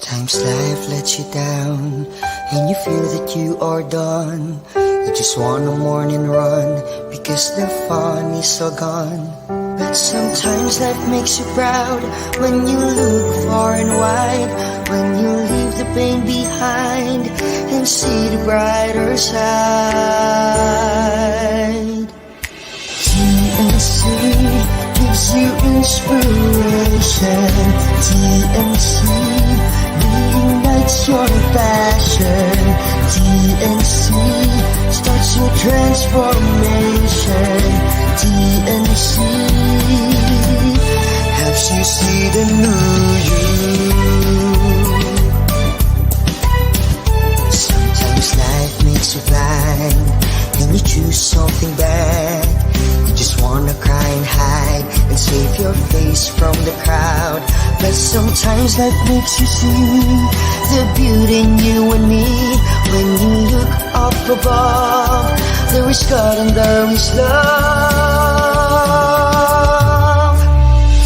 Sometimes life lets you down and you feel that you are done. You just want a morning run because the fun is all gone. But sometimes life makes you proud when you look far and wide, when you leave the pain behind and see the brighter side. TNC gives you inspiration. TNC reignites your passion. TNC starts your transformation. TNC helps you see the new you. Sometimes life makes you blind and you choose something bad. You just wanna cry and hide and save your face from the crowd. But sometimes life makes you see the beauty in you and me. When you look up above, there is God and there is love.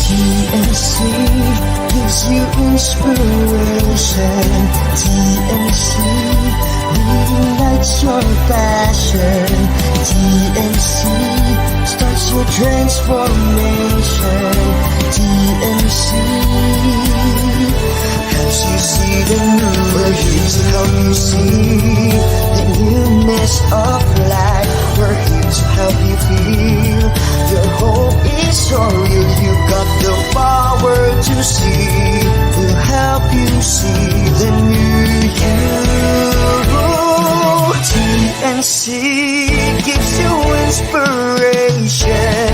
TNC gives you inspiration. TNC reignites your passion. TNC starts your transformation. TNC helps you see the new. We're here to help you see the newness of life. We're here to help you feel your hope is so real. You got the power to see. We'll help you see the new you. TNC gives you inspiration.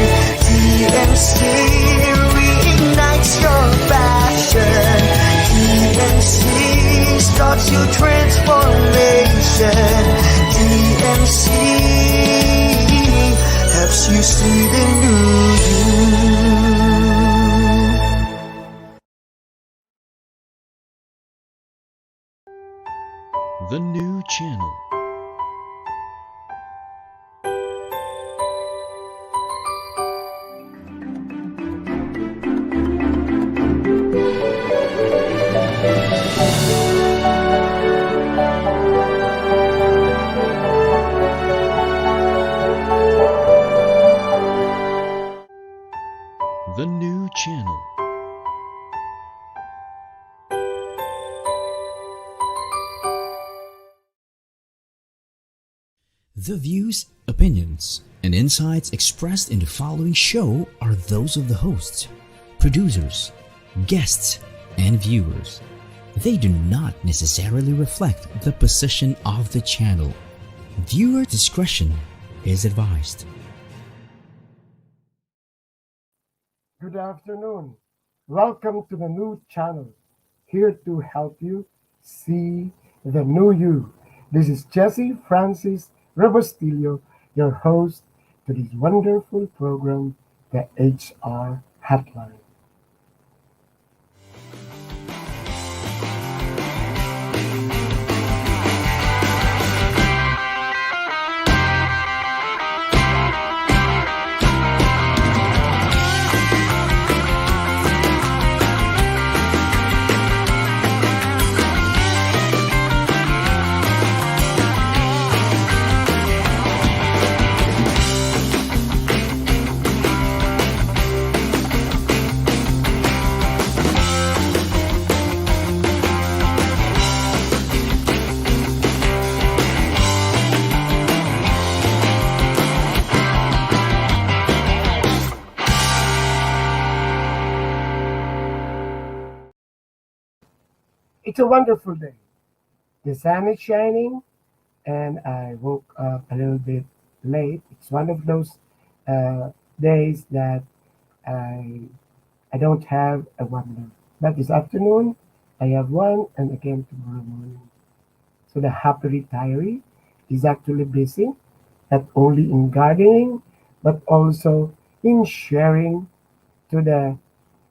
TNC reignites your passion. TNC starts your transformation. TNC helps you see the new you. The new channel. The new channel. The views, opinions, and insights expressed in the following show are those of the hosts, producers, guests, and viewers. They do not necessarily reflect the position of the channel. Viewer discretion is advised. Good afternoon. Welcome to the new channel, here to help you see the new you. This is Jesse Francis Rebustillo, your host to this wonderful program, the HR Hotline. It's a wonderful day. The sun is shining, and I woke up a little bit late. It's one of those days that I I don't have a wonder. But this afternoon, I have one, and again tomorrow morning. So the happy retiree is actually busy, not only in gardening, but also in sharing to the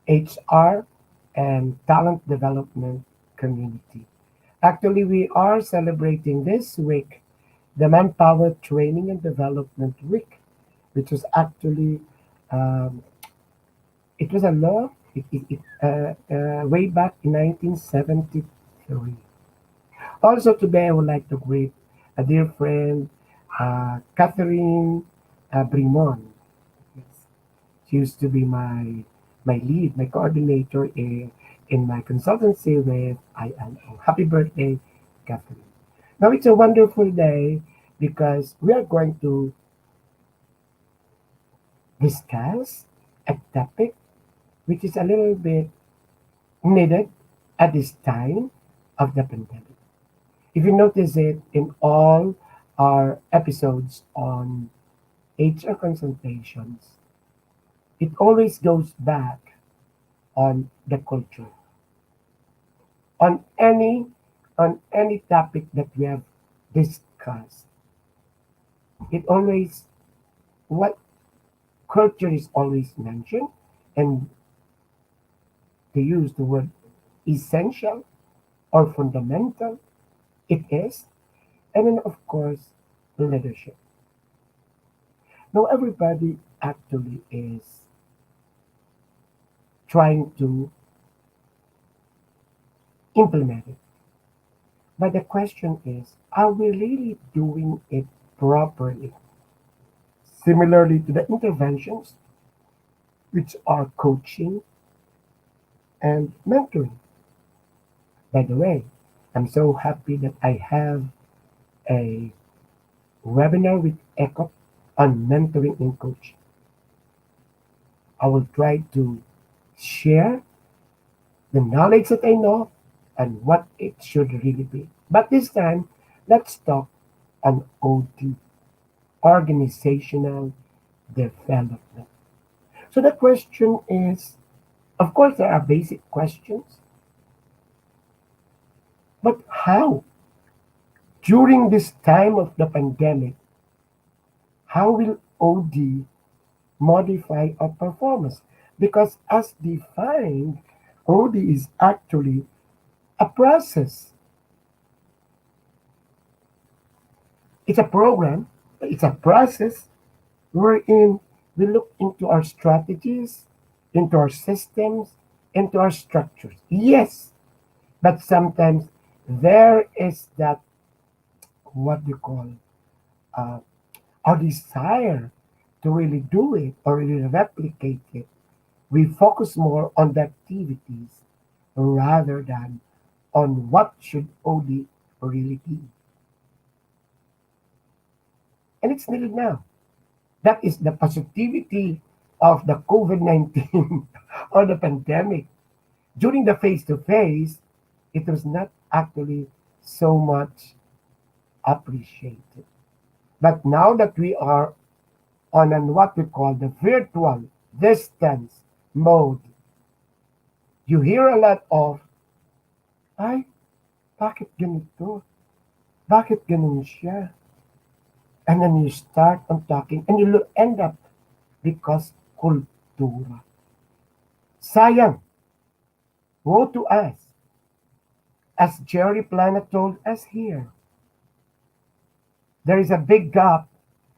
HR and talent development community. Actually, we are celebrating this week the Manpower Training and Development Week, which was actually um, it was a law way back in 1973. Catherine. Also today I would like to greet a dear friend, Catherine Brimon. Yes. She used to be my lead, my coordinator in my consultancy with ILO. Happy birthday, Catherine. Now it's a wonderful day because we are going to discuss a topic which is a little bit needed at this time of the pandemic. If you notice it in all our episodes on HR consultations, it always goes back on the culture. On any topic that we have discussed, it always what culture is always mentioned, and to use the word essential or fundamental, it is, and then of course leadership. Now everybody actually is trying to implement it. But the question is, are we really doing it properly? Similarly to the interventions, which are coaching and mentoring. By the way, I'm so happy that I have a webinar with ECOP on mentoring and coaching. I will try to share the knowledge that I know and what it should really be. But this time, let's talk on OD, organizational development. So the question is, of course, there are basic questions, but how? During this time of the pandemic, how will OD modify our performance? Because as defined, OD is actually a process. It's a program, it's a process wherein we look into our strategies, into our systems, into our structures. Yes, but sometimes there is that what we call uh, our desire to really do it or really replicate it. We focus more on the activities rather than on what should OD really be. And it's needed now. That is the positivity of the COVID 19 or the pandemic. During the face to face, it was not actually so much appreciated. But now that we are on an what we call the virtual distance mode, you hear a lot of, ay, bakit ganito? Bakit ganun siya? And then you start on talking and you end up because kultura. Sayang, woe to us, as Jerry Planet told us here. There is a big gap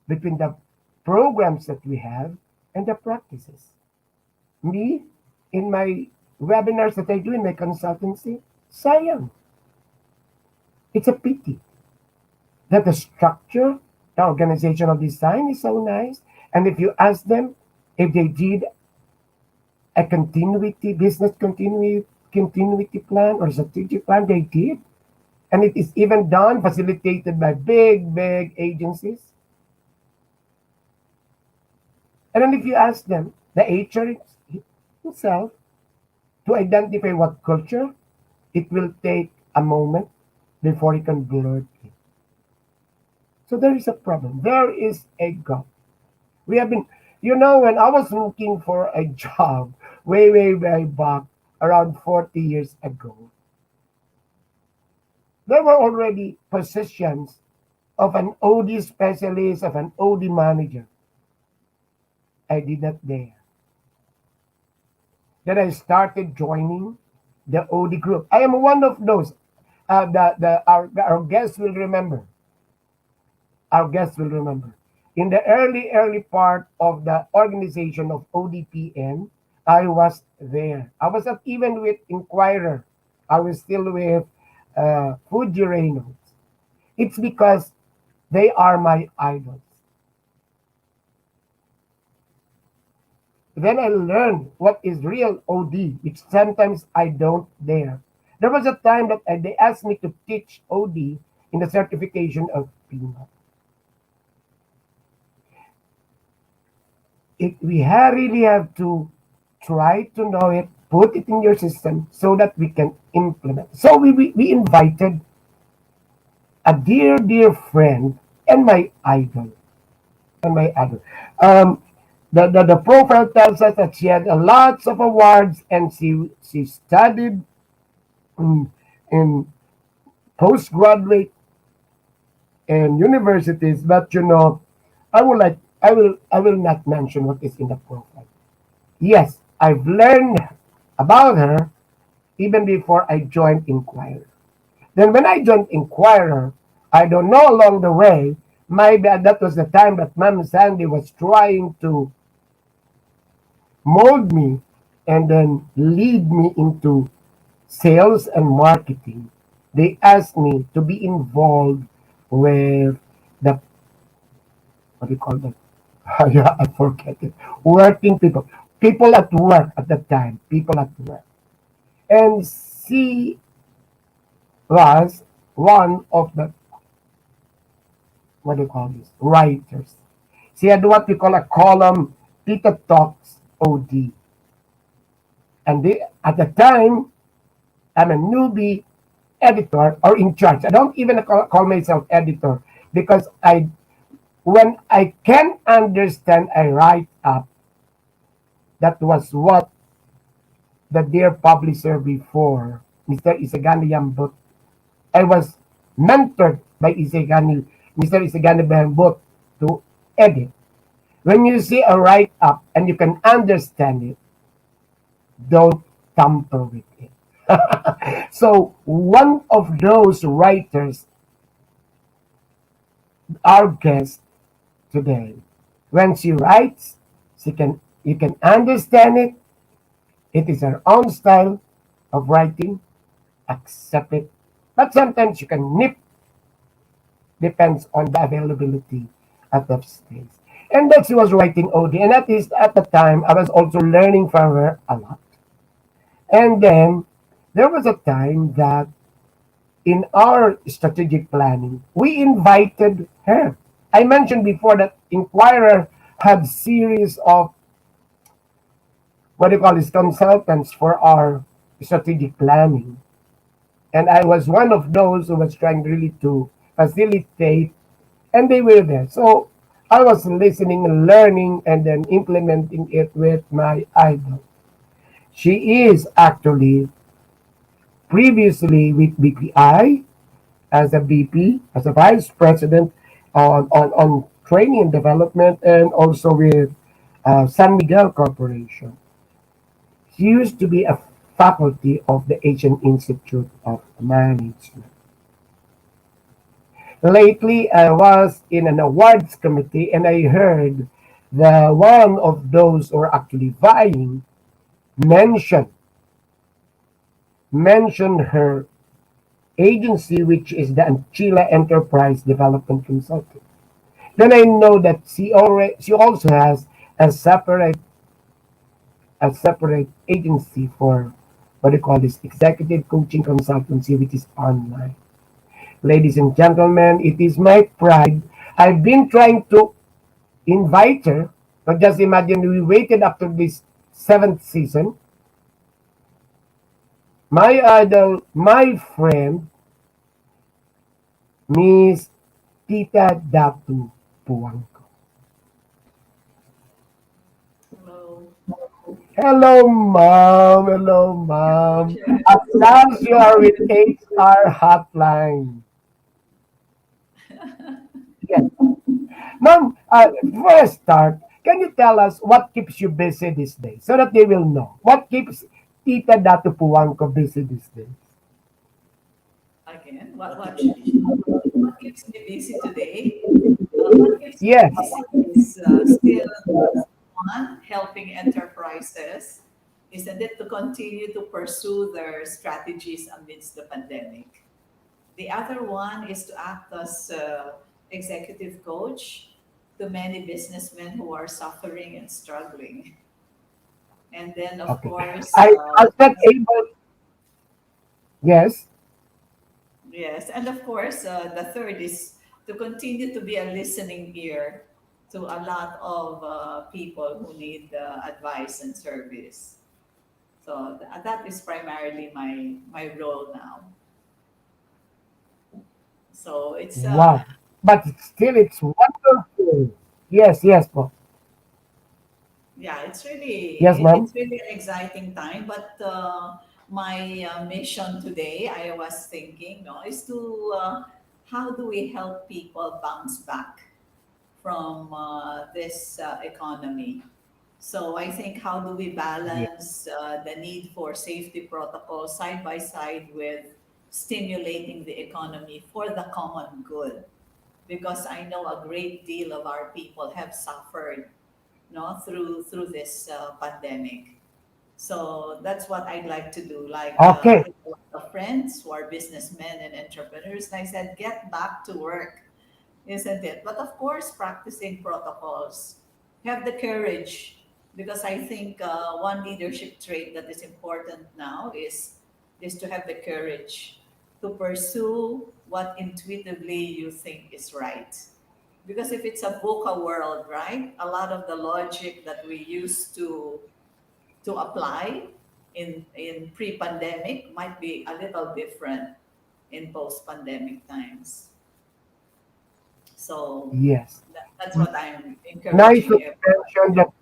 between the programs that we have and the practices. Me, in my webinars that I do in my consultancy, sayang. It's a pity that the structure, the organizational design is so nice. And if you ask them if they did a business continuity plan or strategic plan, they did. And it is even done, facilitated by big agencies. And then if you ask them, the HR himself, to identify what culture, it will take a moment before he can blurt it. So there is a problem. There is a gap. We have been, when I was looking for a job way back, around 40 years ago, there were already positions of an OD specialist, of an OD manager. I did not dare. Then I started joining the OD group. I am one of those. Our guests will remember. Our guests will remember. In the early part of the organization of ODPN, I was there. I was not even with Inquirer. I was still with Fuji Reynolds. It's because they are my idols. Then I learned what is real OD, which sometimes I don't dare. There was a time that they asked me to teach OD in the certification of PIMA. Really have to try to know it, put it in your system so that we can implement. So we invited a dear, dear friend and my idol. And my idol. Um, the profile tells us that she had lots of awards and she studied in postgraduate and universities, but I will not mention what is in the profile. Yes, I've learned about her even before I joined Inquirer. Then when I joined Inquirer, I don't know along the way, maybe that was the time that Ma'am Sandy was trying to mold me and then lead me into sales and marketing. They asked me to be involved with the, what do you call that? Yeah, I forget it. Working people. People at work at the time. People at work. And she was one of the, what do you call this? Writers. She had what we call a column, Tita Talks OD. And at the time, I'm a newbie editor or in charge. I don't even call myself editor because when I can understand a write up, that was what the dear publisher before, Mr. Isagani Yambut, I was mentored by Mr. Isagani Yambut to edit. When you see a write up and you can understand it, don't tamper with it. So one of those writers, our guest today, when she writes, you can understand it. It is her own style of writing. Accept it. But sometimes you can nip, depends on the availability at the space. And that she was writing OD. And at least at the time, I was also learning from her a lot. And then there was a time that in our strategic planning, we invited her. I mentioned before that Inquirer had series of what do you call this consultants for our strategic planning. And I was one of those who was trying really to facilitate, and they were there. So I was listening and learning and then implementing it with my idol. She is actually previously with BPI as a VP, as a vice president on training and development, and also with San Miguel Corporation. She used to be a faculty of the Asian Institute of Management. Lately, I was in an awards committee and I heard the one of those who are actually vying mention her agency, which is the Ancilla Enterprise Development Consulting. Then I know that she also has a separate agency for what they call this executive coaching consultancy, which is online. Ladies and gentlemen, it is my pride. I've been trying to invite her, but just imagine we waited up to this seventh season. My idol, my friend, Miss Tita Datu Puangco. Hello. Hello, mom. Hello, mom. At last, you are with HR Hotline. Yes. Mom, before I start, can you tell us what keeps you busy these days so that they will know? What keeps Tita Datu Puangco busy these days? Again, what keeps me busy today? What keeps me Yes. busy is still one, helping enterprises, isn't it, to continue to pursue their strategies amidst the pandemic. The other one is to act as executive coach to many businessmen who are suffering and struggling. And then, of Okay. course, I was not able. Yes. yes, and of course, the third is to continue to be a listening ear to a lot of people who need advice and service. So that is primarily my role now. So it's Wow. But still, it's wonderful. Yes. Yes, po. yeah, Yes, ma'am. it's really an exciting time. But my mission today, I was thinking, no, is to how do we help people bounce back from this economy? So I think how do we Yeah. balance the need for safety protocols side by side with stimulating the economy for the common good? Because I know a great deal of our people have suffered, no, through this pandemic. So that's what I'd like to do. Like I Okay. have a lot of friends who are businessmen and entrepreneurs, and I said, get back to work, isn't it? But of course, practicing protocols. Have the courage, because I think one leadership trait that is important now is to have the courage to pursue what intuitively you think is right. Because if it's a VUCA world, right, a lot of the logic that we used to apply in pre-pandemic might be a little different in post-pandemic times. So Yes. that's what I'm Nice that encouraging you everyone mentioned to. that.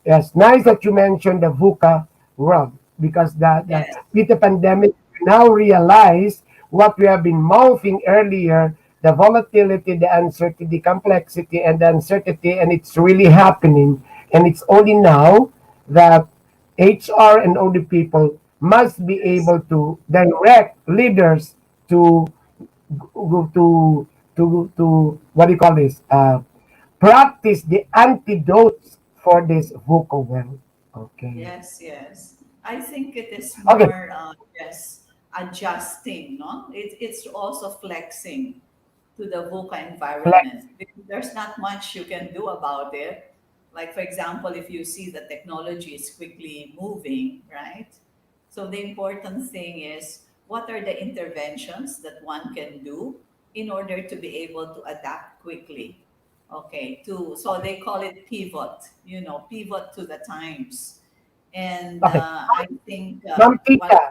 Yes, nice that you mentioned the VUCA world because the Yes, with the pandemic we now realize what we have been mouthing earlier, the volatility, the uncertainty, the complexity, and the uncertainty, and it's really happening. And it's only now that HR and all the people must be yes, able to direct leaders to to what do you call this? Practice the antidotes for this vocal well. Okay. yes, yes. I think it is Okay. more, yes, adjusting, no? It's also flexing to the VUCA Flex. environment because there's not much you can do about it. Like, for example, if you see the technology is quickly moving, right? So the important thing is what are the interventions that one can do in order to be able to adapt quickly. Okay, to so Okay. they call it pivot, pivot to the times. And Okay. I think Ma'am while Tita.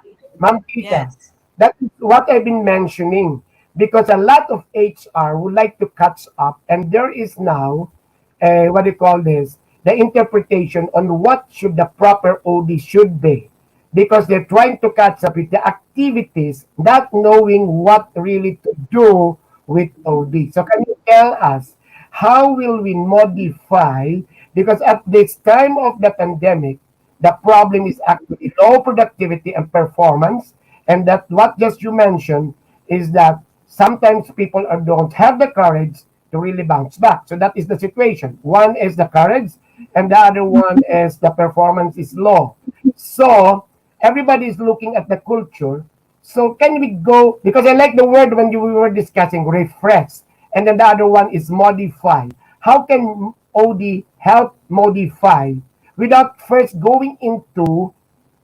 Ma'am Tita. yes, That is what I've been mentioning because a lot of HR would like to catch up, and there is now, what do you call this, the interpretation on what should the proper OD should be because they're trying to catch up with the activities, not knowing what really to do with OD. So can you tell us how will we modify because at this time of the pandemic, the problem is actually low productivity and performance. And that what just you mentioned is that sometimes people don't have the courage to really bounce back. So that is the situation. One is the courage, and the other one is the performance is low. So everybody is looking at the culture. So can we go because I like the word when we were discussing refresh, and then the other one is modify. How can OD help modify without first going into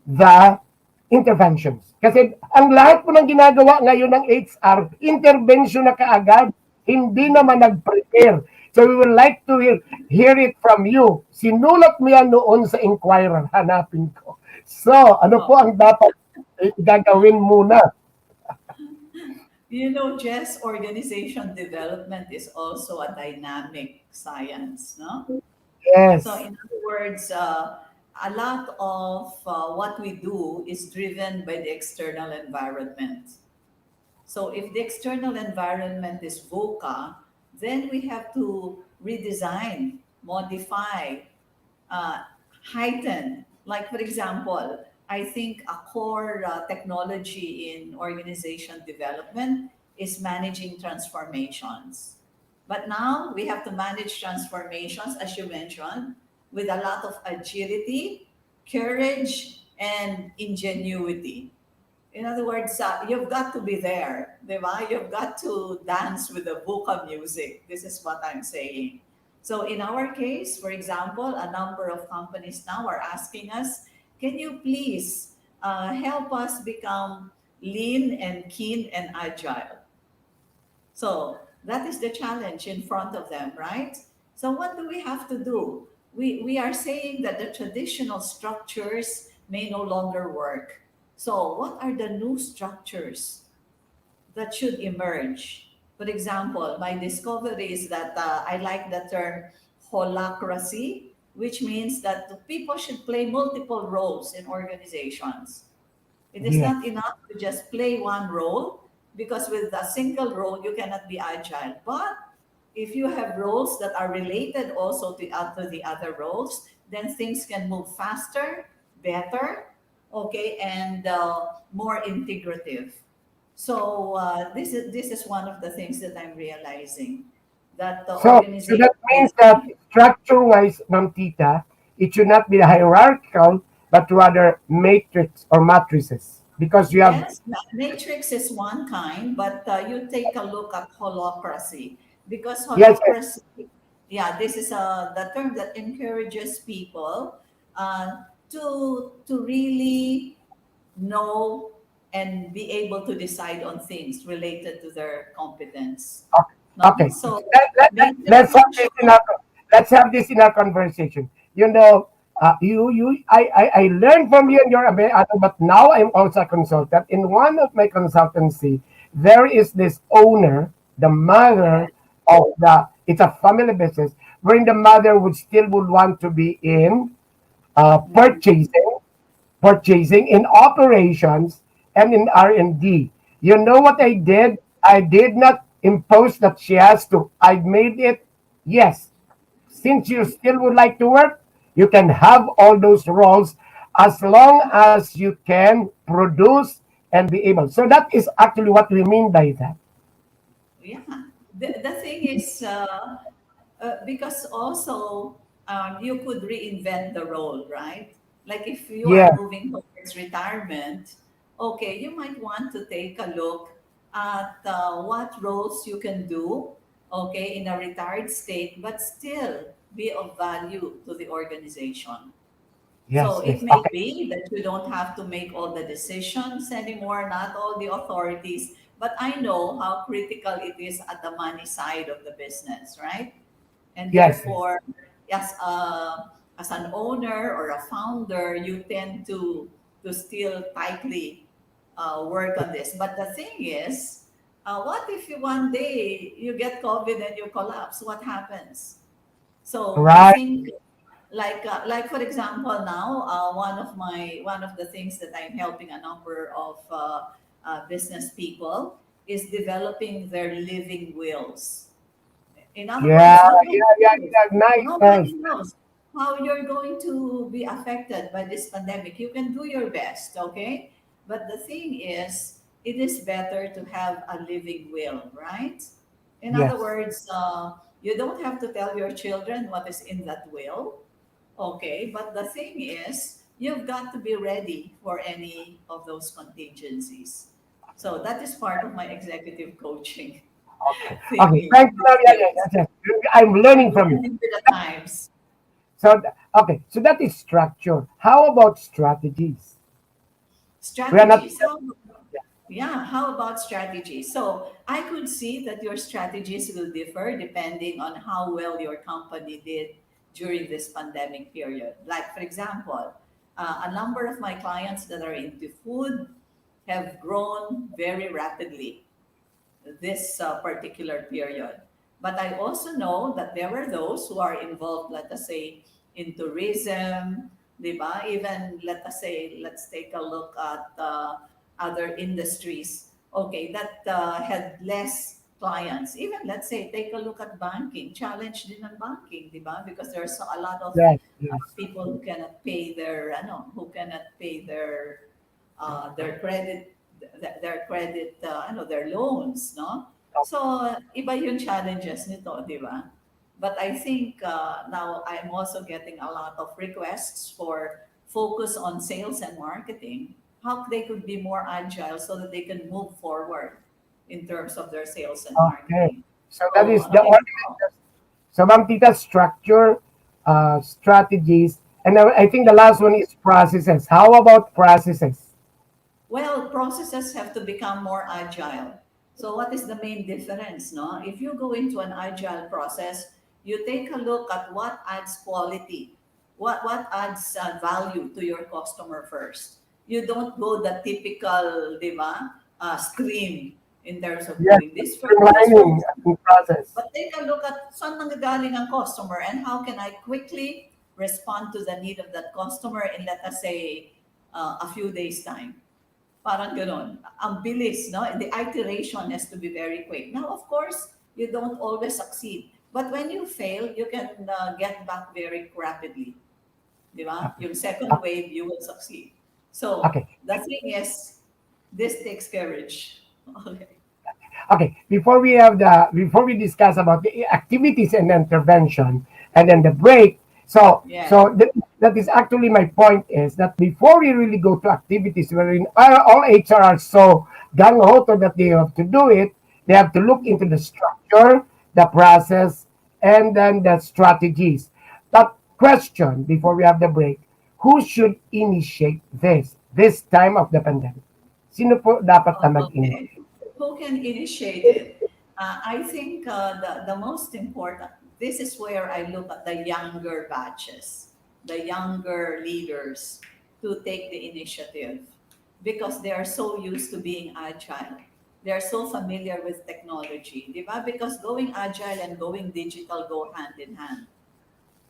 the interventions. Kasi ang lahat po ng ginagawa ngayon ng HR, intervention na kaagad, hindi naman nag-prepare. So we would like to hear it from you. Sinulat mo yan noon sa inquirer, hanapin ko. So, ano po oh, ang dapat gagawin muna? Jess, organization development is also a dynamic science, no? So, Yes. in other words, a lot of what we do is driven by the external environment. So, if the external environment is VUCA, then we have to redesign, modify, uh, heighten. Like, for example, I think a core technology in organization development is managing transformations. But now we have to manage transformations, as you mentioned, with a lot of agility, courage, and ingenuity. In other words, you've got to be there, di ba? You've got to dance with the buka music. This is what I'm saying. So in our case, for example, a number of companies now are asking us, can you please help us become lean and keen and agile? So that is the challenge in front of them, right? So what do we have to do? We are saying that the traditional structures may no longer work. So what are the new structures that should emerge? For example, my discovery is that I like the term holacracy, which means that the people should play multiple roles in organizations. It is Yes. not enough to just play one role because with a single role you cannot be agile. But if you have roles that are related also to the other roles, then things can move faster, better, okay, and more integrative. So this is one of the things that I'm realizing that the So organization that means is. that structure-wise, Ma'am Tita, it should not be hierarchical, but rather matrix or matrices. Because you have, Yes, matrix is one kind, but you take a look at holocracy because yes, yes, holocracy, yeah, this is the term that encourages people to really know and be able to decide on things related to their competence. okay. No, Okay. so matrix Let's have this in function. our conversation. You know, I learned from you and your but now I'm also a consultant. In one of my consultancy, there is this owner, the Yeah, mother of the, it's a family business, wherein the mother would want to be in mhm, purchasing in operations and in R&D. You know what I did? I did not impose that she has to. I made it, yes, since you still would like to work, you can have all those roles as long as you can produce and be able. So that is actually what we mean by that. yeah. The thing is, because also you could reinvent the role, right? Like if you Yeah, are moving towards retirement, okay, you might want to take a look at what roles you can do, okay, in a retired state, but still be of value to the organization. So yes, it yes. may Okay, be that you don't have to make all the decisions anymore, not all the authorities, but I know how critical it is at the money side of the business, right? And yes, yes. therefore, as an owner or a founder, you tend to still tightly work on this. But the thing is, what if you one day you get COVID and you collapse? What happens? So I Right. think like for example now one of the things that I'm helping a number of business people is developing their living wills. In other Yeah, words, yeah, yeah, yeah. Nice, nice. nobody knows how you're going to be affected by this pandemic. You can do your best, okay? But the thing is, it is better to have a living will, right? In other Yes. words, you don't have to tell your children what is in that will, okay? But the thing is, you've got to be ready for any of those contingencies. So that is part of my executive coaching Okay. Okay. thingy Thank you. these Yeah, yeah, days. yes, yes. I'm learning from you. Learning with the times. Okay. So that is structure. How about strategies? We are not. Strategy. So, yeah, how about strategy? So, I could see that your strategies will differ depending on how well your company did during this pandemic period. Like, for example, a number of my clients that are into food have grown very rapidly this particular period. But I also know that there were those who are involved, let us say, in tourism, di ba? Even, let us say, let's take a look at other industries, okay, that had less clients. Even, let's say, take a look at banking, challenge din ng banking, di ba? Because there's a lot of Yes. Yes. people who cannot pay their, who cannot pay their credit their credit their loans, no? So iba yung challenges nito, di ba? But I think now I'm also getting a lot of requests for focus on sales and marketing. how they could be more agile so that they can move forward in terms of their sales and Okay. marketing. So that So, is ano the kayo? ultimate. So, Ma'am Tita, structure, strategies, and I think the last one is processes. How about processes? Well, processes have to become more agile. So what is the main difference, no? If you go into an agile process, you take a look at what adds quality, what adds value to your customer first. You don't go the typical, di ba, stream in terms of Yes, doing this first, this streamlining first. and process. But take a look at saan nanggagaling ang customer and how can I quickly respond to the need of that customer in, let us say, a few days' time. Parang gano'n. Ang bilis, no? And the iteration has to be very quick. Now, of course, you don't always succeed. But when you fail, you can get back very rapidly. Di ba? Yung second wave, you will succeed. So, Okay. the thing is, this takes courage. Okay. Okay, before we discuss about the activities and intervention, and then the break. So Yeah. that is actually my point is that before we really go to activities, wherein all HR are so gung ho to that they have to do it, they have to look into the structure, the process, and then the strategies. But question before we have the break: who should initiate this time of the pandemic? Sino po dapat na mag-initiate? Okay. Who can initiate it? I think the most important, this is where I look at the younger batches, the younger leaders to take the initiative because they are so used to being agile. They are so familiar with technology, di ba? Because going agile and going digital go hand in hand,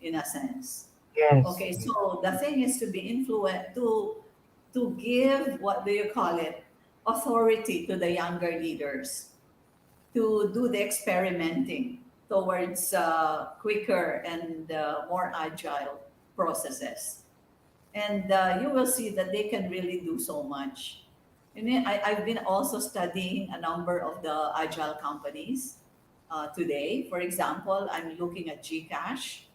in a sense. Yes. Okay, so the thing is to be influent to give, what do you call it, authority to the younger leaders to do the experimenting towards quicker and more agile processes. And you will see that they can really do so much. And then I've been also studying a number of the agile companies today. For example, I'm looking at Gcash,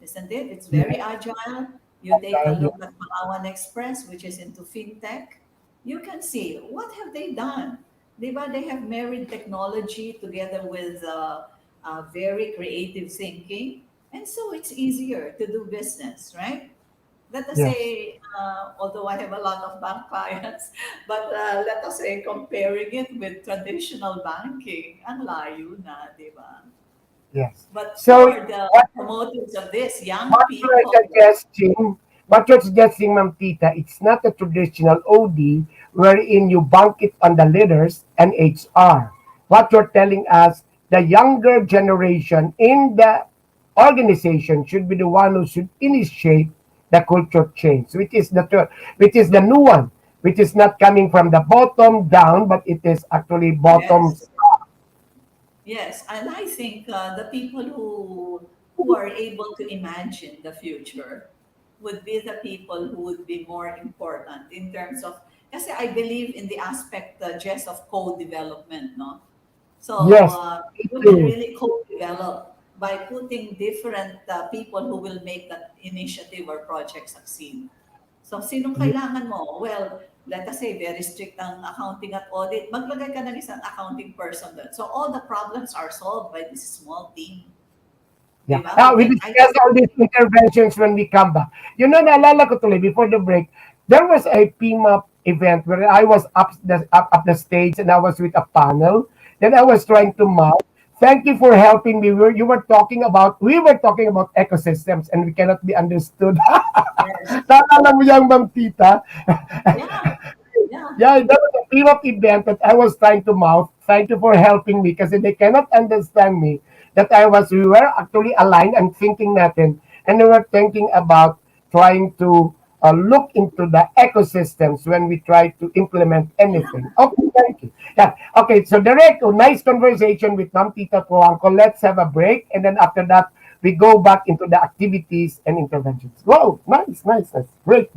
isn't it? It's very agile. You take a look at Palawan Express, which is into fintech. You can see what have they done. Diba? They have married technology together with very creative thinking, and so it's easier to do business, right? Let us Yes. say, although I have a lot of bank clients, but let us say comparing it with traditional banking, ang layo na, di ba? Yes. But So for the what promoters of this, young what you're people, suggesting, Ma'am Tita, it's not a traditional OD wherein you bank it on the leaders and HR. What you're telling us, the younger generation in the organization should be the one who should initiate the culture change, which is the new one, which is not coming from the bottom down, but it is actually bottom. yes, yes, and I think the people who are able to imagine the future would be the people who would be more important in terms of, kasi I believe in the aspect just of co-development, no? So Yes, me you can too. really co-develop by putting different people who will make that initiative or project succeed. So sinong Ye- kailangan mo? Well, let us say very strict ang accounting at audit. Maglagay ka ng isang accounting person doon. So all the problems are solved by this small team. Di Yeah. ba? Now, Who we can discuss all these interventions when we come back. You know, naalala ko tuloy, before the break, there was a PMAP event where I was up the stage and I was with a panel. Then I was trying to mouth. Thank you for helping me. We were talking about ecosystems and we cannot be understood. Yes. Naalala mo yung Ma'am Tita? Yeah. Yeah. Yeah, that was a PMAP event that I was trying to mouth. Thank you for helping me because they cannot understand me that we were actually aligned and thinking natin and we were thinking about trying to look into the ecosystems when we try to implement anything. Okay, thank you. Yeah, okay, so direct, nice conversation with Ma'am Tita Puangco. Let's have a break and then after that, we go back into the activities and interventions. Whoa, nice. Great.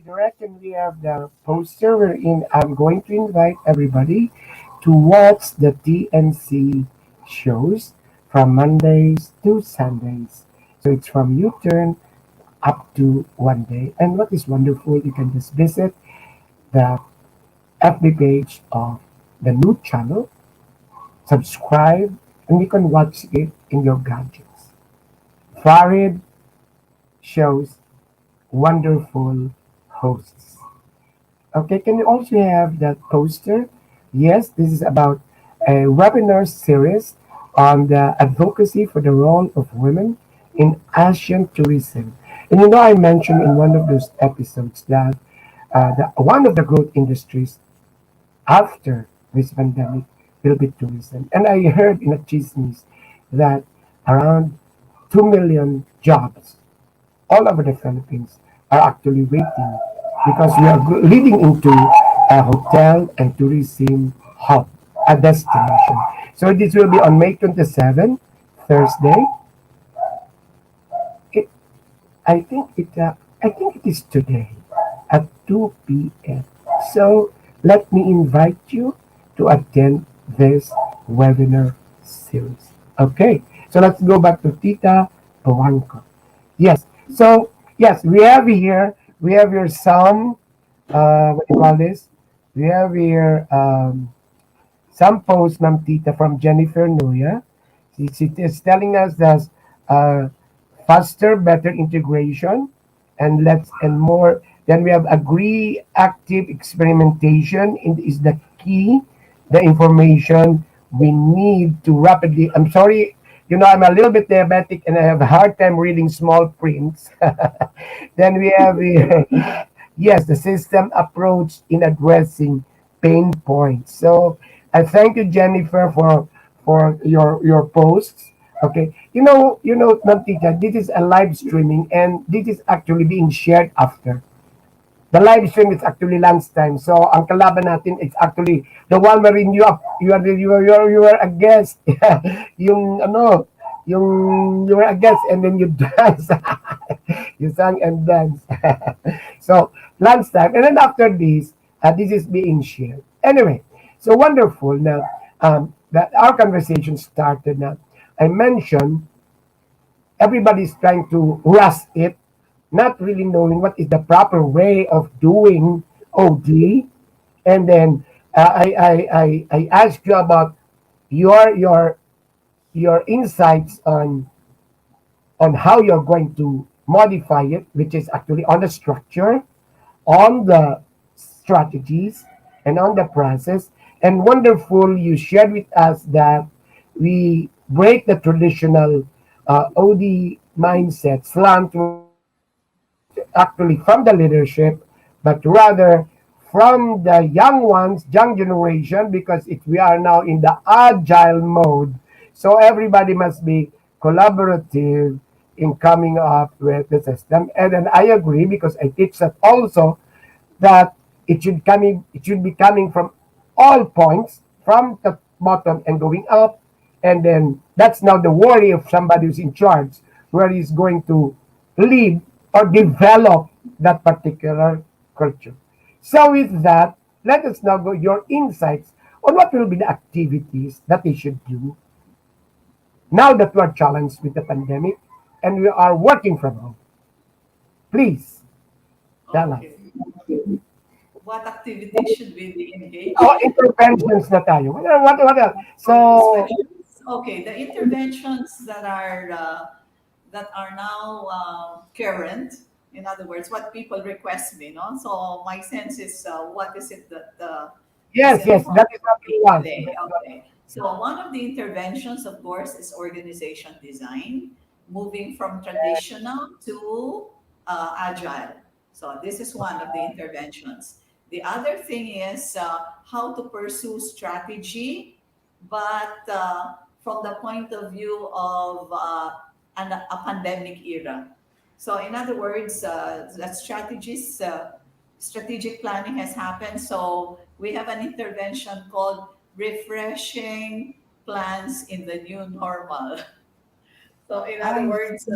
redirect and we have the poster wherein I'm going to invite everybody to watch the TNC shows from Mondays to Sundays. So it's from U-turn up to one day. And what is wonderful, you can just visit the FB page of the new channel, subscribe, and you can watch it in your gadgets. Farid shows wonderful hosts. Okay, can you also have that poster? Yes, this is about a webinar series on the advocacy for the role of women in Asian tourism. And I mentioned in one of those episodes that one of the growth industries after this pandemic will be tourism. And I heard in a chismes that around 2 million jobs all over the Philippines are actually waiting because we are leading into a hotel and tourism hub, a destination. So this will be on May 27th, Thursday. It, I think it is today at 2 p.m. So let me invite you to attend this webinar series. Okay, so let's go back to Tita Puangco. Yes. So yes, we have here some what do you call this? We have here some posts, Ma'am Tita, from Jennifer Nuya. She is telling us that uh, faster, better integration, and more. Then we have agree active experimentation is the key. The information we need to rapidly. I'm sorry, I'm a little bit diabetic and I have a hard time reading small prints. Then we have yes, the system approach in addressing pain points. So I thank you, Jennifer, for your posts. Okay, Ma'am Tita, this is a live streaming and this is actually being shared after. The live stream is actually lunchtime. So ang kalaban natin it's actually the one wherein you are a guest. yung you were a guest and then you dance. You sang and danced. So lunchtime and then after this, this is being shared. Anyway, so wonderful now that our conversation started now. I mentioned everybody's trying to rush it, not really knowing what is the proper way of doing OD. And then I asked you about your your your insights on how you're going to modify it, which is actually on the structure, on the strategies, and on the process. And wonderful, you shared with us that we break the traditional OD mindset slant actually from the leadership, but rather from the young ones, young generation, because we are now in the agile mode. So everybody must be collaborative in coming up with the system. And then I agree because I teach that also that it should be coming from all points from the bottom and going up, and then that's now the worry of somebody who's in charge where he's going to lead or develop that particular culture. So with that, let us now go your insights on what will be the activities that they should do now that we are challenged with the pandemic and we are working from home. Please tell us. Okay. What activities should we be Oh, engaged? interventions na tayo. What else? So, Interventions. Okay, the interventions that are now current. In other words, what people request me, no? So my sense is, what is it that is yes, in yes, front that is of what we me want. today? Okay. So one of the interventions, of course, is organization design, moving from traditional to agile. So this is one of the interventions. The other thing is how to pursue strategy, but from the point of view of a pandemic era. So, in other words, that strategic planning has happened. So, we have an intervention called refreshing plans in the new normal. So, in other I words, see.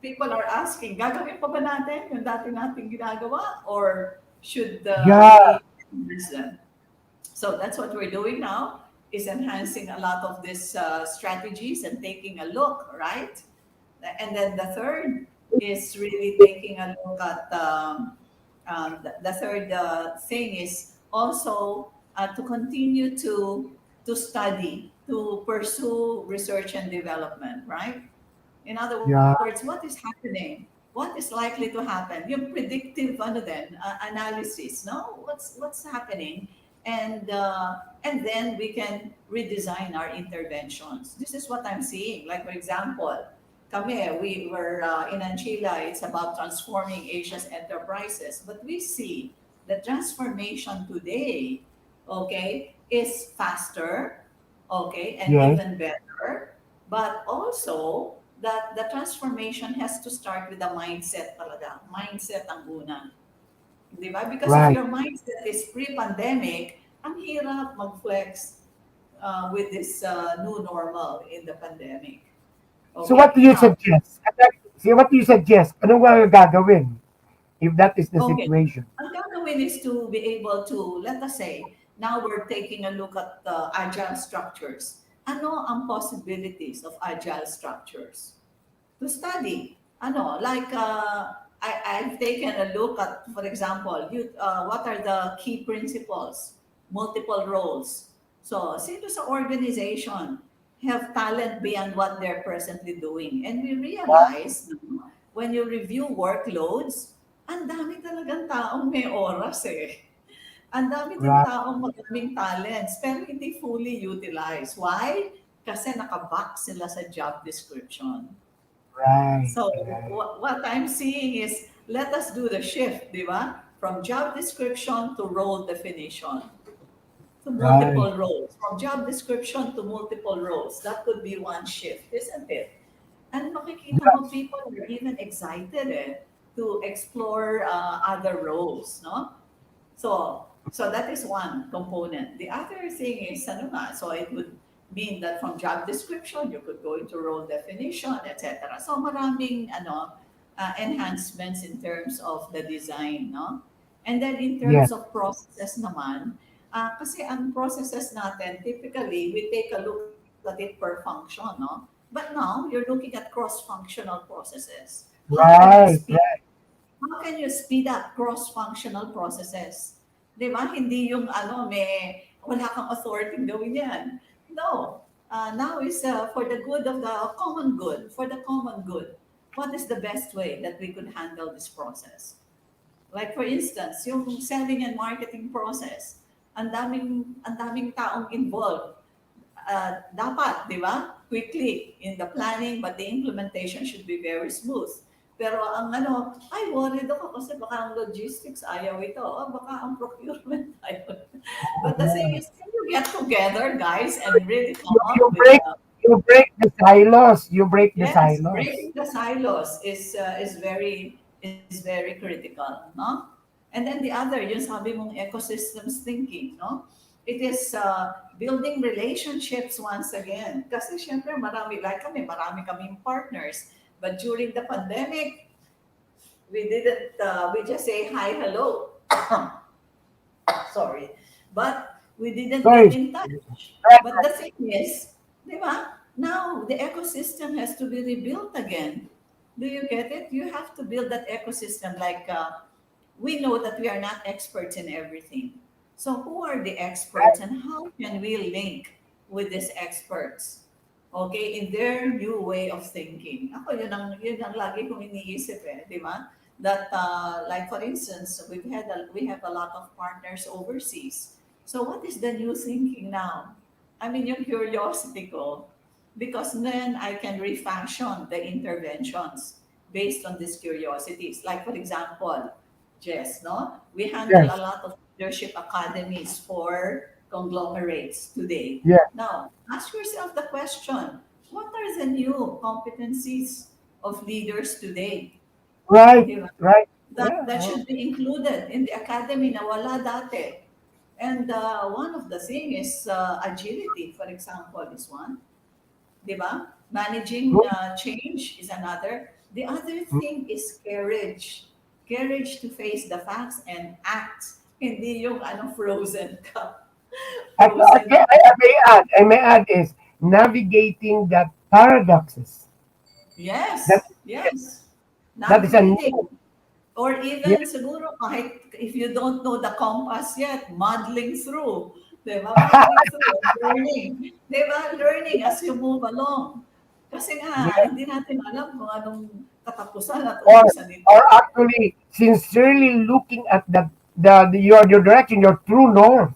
people are asking, gagawin pa ba natin yung dati nating ginagawa or should Yeah. we enhance them? So that's what we're doing now is enhancing a lot of these strategies and taking a look, right? And then the third is really taking a look at the third thing is also to continue to study, to pursue research and development, right? In other Yeah. words, what is happening? What is likely to happen? Yung predictive analysis, no? What's happening? And then we can redesign our interventions. This is what I'm seeing. Like for example, we were in Ancilla. It's about transforming Asia's enterprises, but we see the transformation today, okay, is faster, okay, and Yes. even better. But also that the transformation has to start with the mindset talaga. Mindset ang una. Di ba? Because if Right. your mindset is pre-pandemic, ang hirap mag-flex with this new normal in the pandemic. So what Okay? do you Now, suggest? So what do you suggest? Anong mga gagawin if that is the okay. situation? Ang gagawin is to be able to, let us say, now we're taking a look at the agile structures. Ano ang possibilities of agile structures? To study. Like I've taken a look at, for example, what are the key principles, multiple roles. So, sino sa organization have talent beyond what they're presently doing? And we realize no, when you review workloads, ang dami talagang taong may oras eh. Ang dami din Right. taong maraming talents pero hindi fully utilized. Why? Kasi nakabox sila sa job description. Right. So Right. what I'm seeing is let us do the shift, di ba? From job description to role definition to Right. multiple roles. From job description to multiple roles. That could be one shift, isn't it? And makikita mo Yes. people are even excited to explore other roles, no? So that is one component. The other thing is ano nga, so it would mean that from job description you could go into role definition, etc. So maraming enhancements in terms of the design, no? And then in Yes. terms of processes naman, kasi ang processes natin typically we take a look at it per function, no? But now you're looking at cross-functional processes. Right. Right. How can you speed up cross-functional processes? Di ba? Hindi yung wala kang authority gawin yan. No. Now is for the good of the common good, for the common good. What is the best way that we could handle this process? Like for instance, yung selling and marketing process, ang daming taong involved. Dapat, di ba? Quickly in the planning, but the implementation should be very smooth. Pero ang ay worried ako kasi baka ang logistics ayaw ito, o baka ang procurement ayaw. But the thing is, can you get together, guys, and really come You up with break you break the silos. You break the yes, silos. breaking the silos is very critical, no? And then the other, yung sabi mong ecosystems thinking, no? It is building relationships once again. Kasi syempre marami kaming partners. But during the pandemic, we just say hi, hello. Sorry. But we didn't get Sorry. in touch. Right. But the thing is, di ba? Now the ecosystem has to be rebuilt again. Do you get it? You have to build that ecosystem. Like we know that we are not experts in everything. So who are the experts and how can we link with these experts? Okay, in their new way of thinking. Ako, yun ang lagi kong iniisip di ba? That, like for instance, we have a lot of partners overseas. So what is the new thinking now? I mean, yung curiosity ko, because then I can refashion the interventions based on these curiosities. Like for example, Jess, no? We handle a Yes. lot of leadership academies for conglomerates today. Yes. Now, ask yourself the question, what are the new competencies of leaders today? Right. Di ba? Right. That Yeah. should be included in the academy na wala dati. And one of the thing is agility, for example, is one. Di ba? Managing Good. change is another. The other thing is courage. Courage to face the facts and act. Hindi yung frozen ka. Frozen. I may add is navigating the paradoxes. That, Yes, yes. that is a Navigating. Or yeah, even siguro kahit if you don't know the compass yet, muddling through. Diba? Muddling through, learning. Diba? Learning as you move along. Kasi nga, yeah. hindi natin alam kung anong katapusan at or umpisan nito. or actually sincerely looking at your direction, your true north.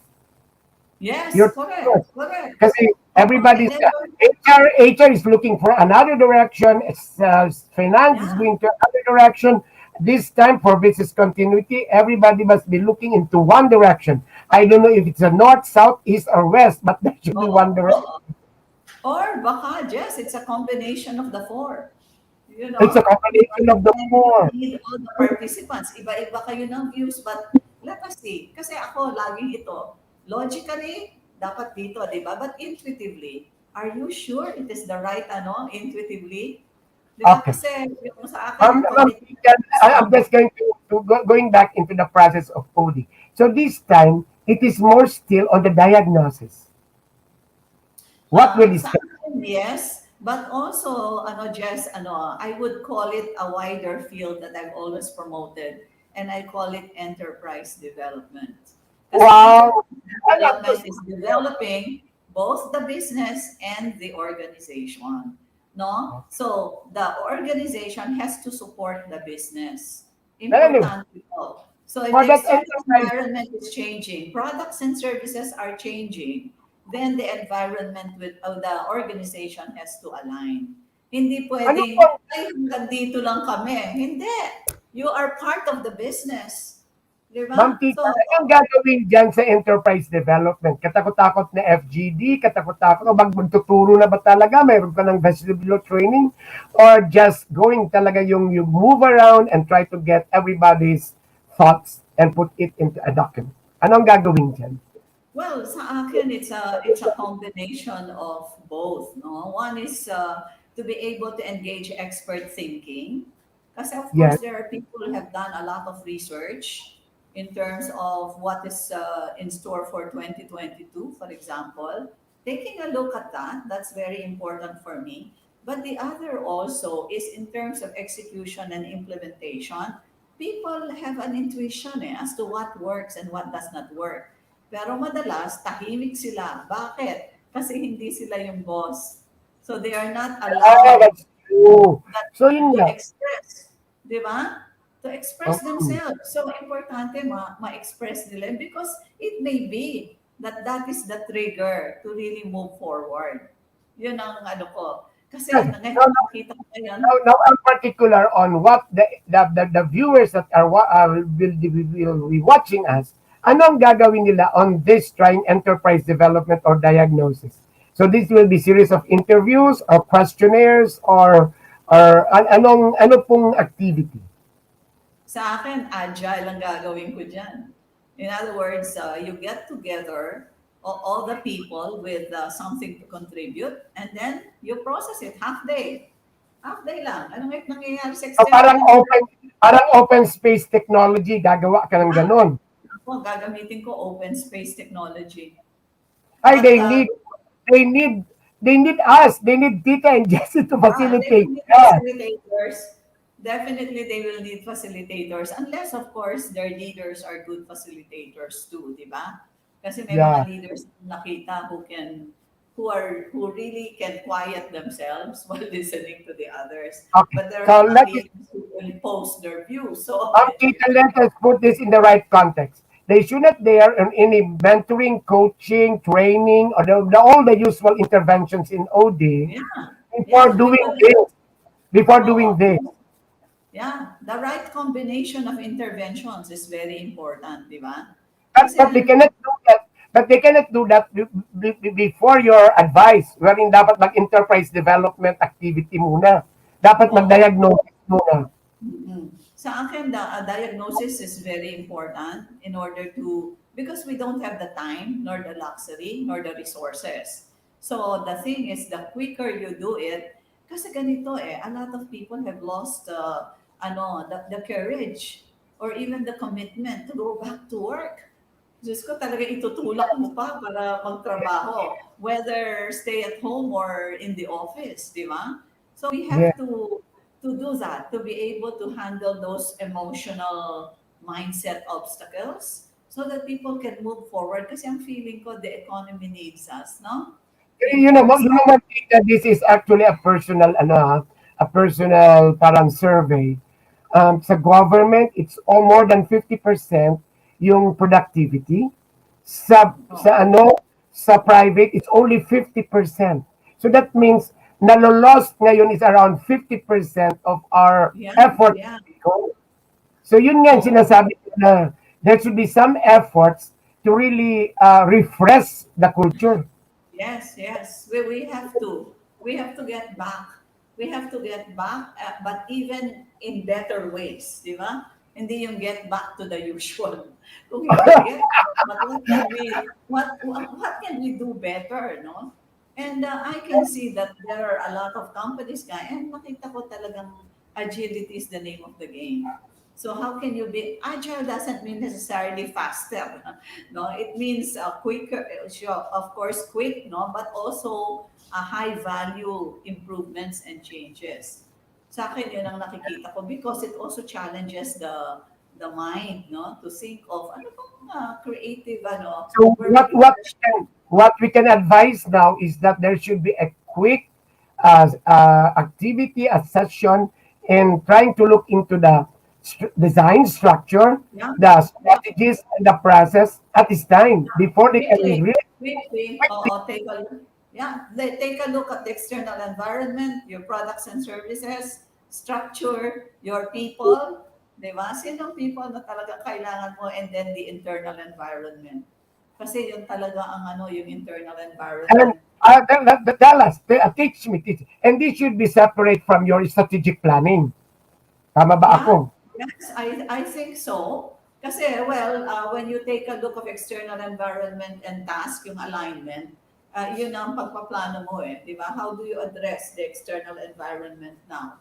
Yes, Your correct, true north. correct. Kasi Oo, and everybody's then, HR is looking for another direction. Finance is yeah, going to another direction. This time for business continuity, everybody must be looking into one direction. I don't know if it's a north, south, east, or west, but there should be oo, one direction. oo. Or baka, yes, it's a combination of the four. You It's a know, because combination of the and you four. need all the participants. Iba-iba kayo ng views, but let us see. Kasi ako, laging ito, logically, dapat dito, di ba? But intuitively, are you sure it is the right, intuitively? Di ba? Okay. Kasi yung sa akin, Ma'am commitment Tijan, is I'm just going going back into the process of OD. So this time, it is more still on the diagnosis. What will is Sa akin, yes. But also, Jess, I would call it a wider field that I've always promoted, and I call it enterprise development. Kasi wow? enterprise I love development this. is developing both the business and the organization. No? So the organization has to support the business. Anyway, Important ito. So if for the that external enterprise, environment is changing, products and services are changing, then the environment with the organization has to align. Hindi ano pwedeng, po, ay, hanggang dito lang kami. Hindi. You are part of the business. Di Ma'am ba? Tita, So, anong gagawin dyan sa enterprise development? Katakot-takot na FGD, katakot-takot, o magtuturo na ba talaga? Mayroon ka ng vestibular training? Or just going talaga yung you move around and try to get everybody's thoughts and put it into a document? Anong gagawin dyan? well, sa akin, it's a combination of both. No? One is to be able to engage expert thinking. Kasi of Yes. course, there are people who have done a lot of research in terms of what is in store for 2022, for example. Taking a look at that, that's very important for me. But the other also is in terms of execution and implementation. People have an intuition as to what works and what does not work. Pero madalas, tahimik sila. Bakit? Kasi hindi sila yung boss. So they are not Ah, allowed that's true. that So yun to nga. express. Di ba? To express Um, themselves. So, importante ma-express nila because it may be that that is the trigger to really move forward. Yun ang ko. Kasi yes. ngayon, So nakita ko ngayon, now I'm particular on what the viewers that will be watching us, ano ang gagawin nila on this trying enterprise development or diagnosis? So this will be series of interviews or questionnaires ano pong activity? sa akin, agile ang gagawin ko dyan. In other words, you get together all the people with something to contribute and then you process it half day. Half day lang. Anong nangyayari sa So external environment? parang open space technology, gagawa ka ng Ah, ganon. ako, gagamitin ko open space technology. Ay, But they need, they need us. They need Tita and Jesse to they will facilitate. need Yeah, facilitators. Definitely, they will need facilitators. Unless, of course, their leaders are good facilitators too, di ba? Kasi may mga yeah. leaders na nakita who really can quiet themselves while listening to the others. Okay. But there are So mga leaders who will post their views. So, medyo Tita, let us put this in the right context. They should not there in any mentoring, coaching, training, or all the usual interventions in OD yeah. before Yeah, doing people, this. Before doing oo. this. Yeah, the right combination of interventions is very important, di ba? But, Kasi but they cannot do that. But they cannot do that before your advice. Wherein dapat mag-enterprise development activity muna. Dapat oo, mag-diagnose muna. sa akin, the diagnosis is very important in order to, because we don't have the time, nor the luxury, nor the resources. So the thing is, the quicker you do it, Kasi ganito a lot of people have lost the courage or even the commitment to go back to work. Diyos ko, talaga itutulak mo pa para magtrabaho, whether stay at home or in the office, di ba? So we Yeah. have to do that, to be able to handle those emotional mindset obstacles so that people can move forward. Kasi ang feeling ko, the economy needs us, no? In terms You know of, what, Tita, this is actually a personal, a personal parang survey. Sa government, it's all more than 50% yung productivity. oh, Sa private, it's only 50%. So that means nalolost ngayon is around 50% of our yeah, effort. yeah. So yun nga yung Oo. sinasabi ko na there should be some efforts to really refresh the culture. Yes, yes. We have to. We have to get back. We have to get back, but even in better ways, di ba? Hindi yung get back to the usual. Kung hindi get back, but what can we do better, no? And I can see that there are a lot of companies and makita ko talagang agility is the name of the game. So how can you be agile doesn't mean necessarily faster. No, it means quicker, sure, of course, quick, no, but also high value improvements and changes. Sa akin, yun ang nakikita ko because it also challenges the mind, no, to think of ano bang creative, So where we can what we can advise now is that there should be a quick activity, a session, in trying to look into the design structure, yeah, the yeah, strategies, and the process at this time before they can quickly, really. quickly, take a look. Yeah, take a look at the external environment, your products and services, structure, your people, di ba? Sinong people na talaga kailangan mo and then the internal environment. Kasi yun talaga ang yung internal And environment. Dallas, teach. And this should be separate from your strategic planning. Tama ba Yeah, ako? yes, I think so. Kasi, well, when you take a look of external environment and task, yung alignment, yun ang pagpaplano mo di ba? How do you address the external environment now?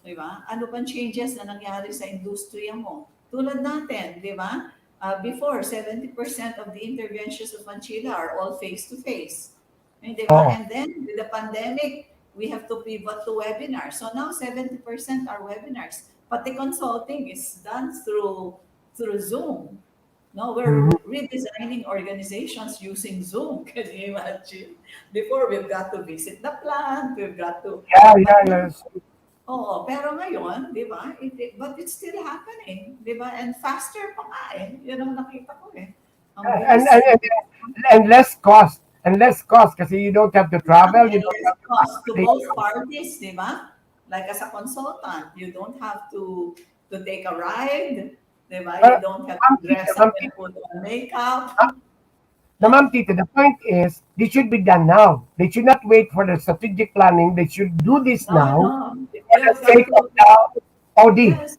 Di ba? Ano pang changes na nangyari sa industriya mo? Tulad natin, di ba? Before, 70% of the interventions of Ancilla are all face-to-face. Di ba? Oo. And then, with the pandemic, we have to pivot to webinars. So now, 70% are webinars. Pati consulting is done through Zoom. No, we're Mhm. redesigning organizations using Zoom. Can you imagine? Before, we've got to visit the plant, we've got to, Yeah, but yeah, now, yes. oo, pero ngayon, di ba, but it's still happening, di ba? And faster pa nga Yun ang nakita ko Ang And, bilis. and, and, and less cost. And less cost kasi you don't have to travel, Yeah, you and don't less have to cost to accommodate. both parties, di ba? Like as a consultant, you don't have to take a ride, di ba? You But, don't have to Ma'am Tita, dress up and put on makeup. Ma'am Tita, the point is, this should be done now. They should not wait for the strategic planning. They should do this No, now no. for the You've got sake of to, the OD. yes.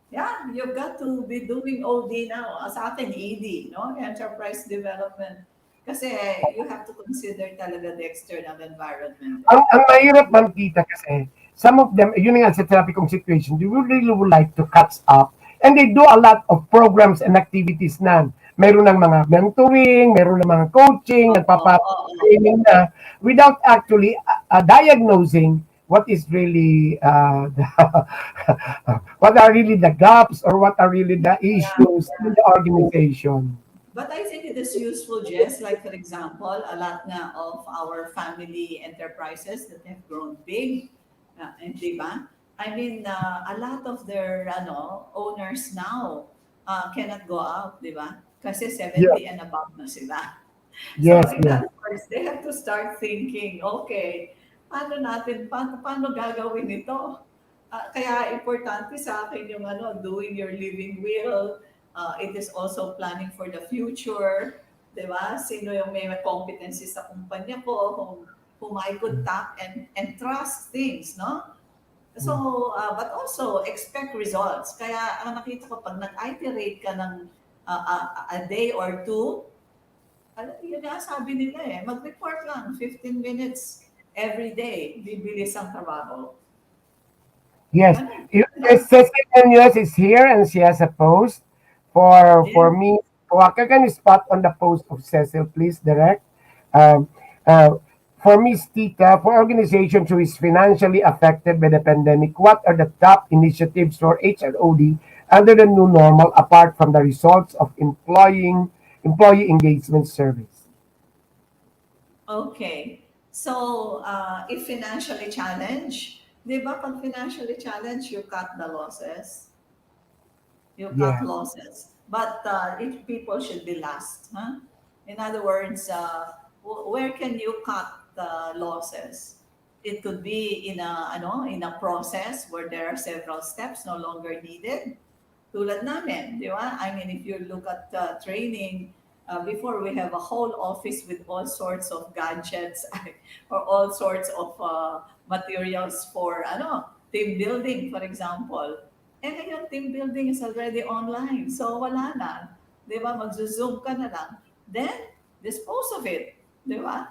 Yeah, you've got to be doing OD now. Sa atin, ED, no? Enterprise Development. Kasi you have to consider talaga the external environment. Ang mahirap, Ma'am Tita, kasi some of them, yun nga sa therapy kong situation, they really would like to catch up. And they do a lot of programs and activities na. Meron ng mga mentoring, meron ng mga coaching, Oo, oo. nagpapa-training na without actually diagnosing what is really what are really the gaps or what are really the Yeah, issues in yeah. the organization. But I think it is useful, Jess. Like, for example, a lot nga of our family enterprises that have grown big, and di ba? I mean, a lot of their owners now cannot go out, di ba? Kasi Yeah. 70 and above na sila. So Yes, in yes. other words, they have to start thinking, okay, paano gagawin ito? Kaya importante sa akin yung doing your living will. It is also planning for the future. Di ba? Sino yung may competency sa kumpanya ko, whom I could tap and trust things, no? So, but also expect results. Kaya ang nakita ko, pag nag-iterate ka ng a day or two, yun nga sabi nila mag-report lang, 15 minutes every day, bibilis ang trabaho. Yes. Ganun. Cecil Munoz is here and she has a post for me. Can you spot on the post of Cecil, please, direct? Um, uh, for Miss Tita, for organizations who is financially affected by the pandemic, what are the top initiatives for HROD under the new normal apart from the results of employee engagement surveys? Okay. So, if financially challenged, di ba pag financially challenged, you cut the losses. You cut Yeah, losses. But if people should be last, huh? In other words, where can you cut the losses? It could be in a in a process where there are several steps no longer needed. Tulad namin, di ba? I mean, if you look at training, before we have a whole office with all sorts of gadgets or all sorts of materials for team building, for example. Eh ngayon, team building is already online. So wala na. Di ba? Mag-zoom ka na lang. Then, dispose of it. Di ba?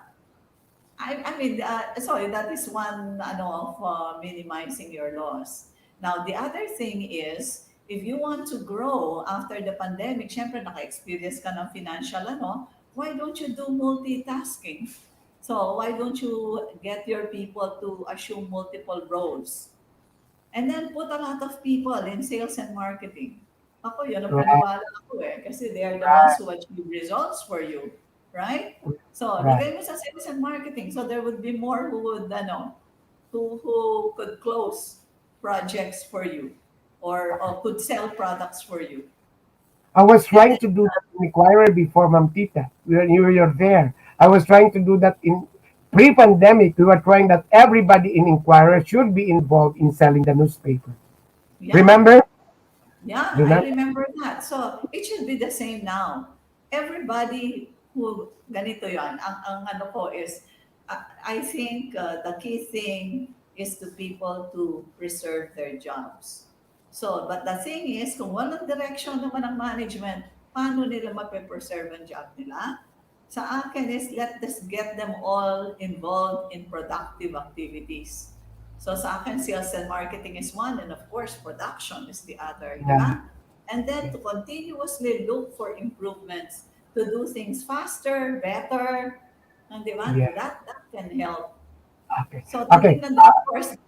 I mean, sorry, that is one of minimizing your loss. Now, the other thing is, if you want to grow after the pandemic, syempre naka-experience ka ng financial why don't you do multitasking? So, why don't you get your people to assume multiple roles? And then put a lot of people in sales and marketing. Ako, yun ang right, paniwala ako kasi they are the ones right, who achieve results for you. Right? So, right. lagay mo sa sales and marketing. So, there would be more who would, who could close projects for you or could sell products for you. I was And trying to do that in Inquirer before, Ma'am Tita. You're there. I was trying to do that in pre-pandemic. We were trying that everybody in Inquirer should be involved in selling the newspaper. yeah, Remember? yeah, I Remember? remember that. So, it should be the same now. Everybody who, ganito yon, ang ano ko is, I think the key thing is to people to preserve their jobs. So, but the thing is, kung walang direction naman ng management, paano nila mape-preserve ang job nila? Sa akin is, let us get them all involved in productive activities. So sa akin, sales and marketing is one, and of course, production is the other, di Yeah, ba? And then to continuously look for improvements, to do things faster, better, and di ba? yeah. That can help. Okay. So Okay. titingnan din, of course,